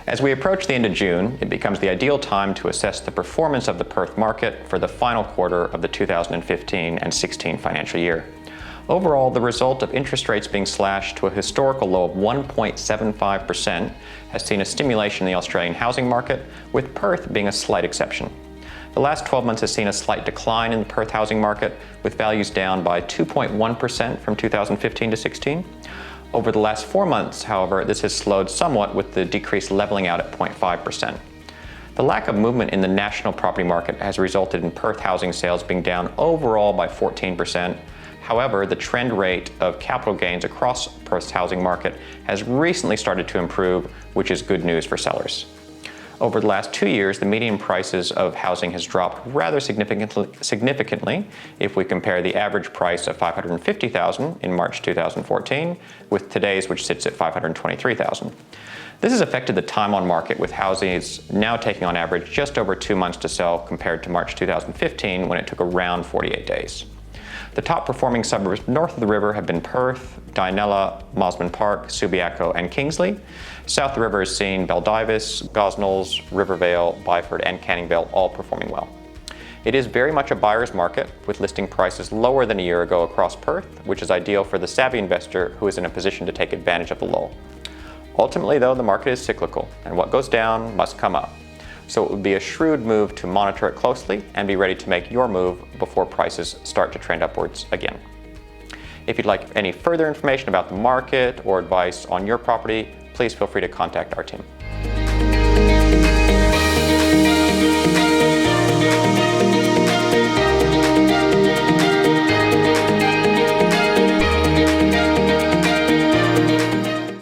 As we approach the end of June, it becomes the ideal time to assess the performance of the Perth market for the final quarter of the 2015 and 16 financial year. Overall, the result of interest rates being slashed to a historical low of 1.75% has seen a stimulation in the Australian housing market, with Perth being a slight exception. The last 12 months has seen a slight decline in the Perth housing market, with values down by 2.1% from 2015 to 16. Over the last 4 months, however, this has slowed somewhat, with the decrease leveling out at 0.5%. The lack of movement in the national property market has resulted in Perth housing sales being down overall by 14%. However, the trend rate of capital gains across Perth's housing market has recently started to improve, which is good news for sellers. Over the last 2 years, the median prices of housing has dropped rather significantly if we compare the average price of $550,000 in March 2014 with today's, which sits at $523,000. This has affected the time on market, with houses now taking on average just over 2 months to sell compared to March 2015, when it took around 48 days. The top performing suburbs north of the river have been Perth, Dianella, Mosman Park, Subiaco, and Kingsley. South of the river has seen Baldivis, Gosnells, Rivervale, Byford, and Canning Vale all performing well. It is very much a buyer's market, with listing prices lower than a year ago across Perth, which is ideal for the savvy investor who is in a position to take advantage of the lull. Ultimately, though, the market is cyclical, and what goes down must come up. So it would be a shrewd move to monitor it closely and be ready to make your move before prices start to trend upwards again. If you'd like any further information about the market or advice on your property, please feel free to contact our team.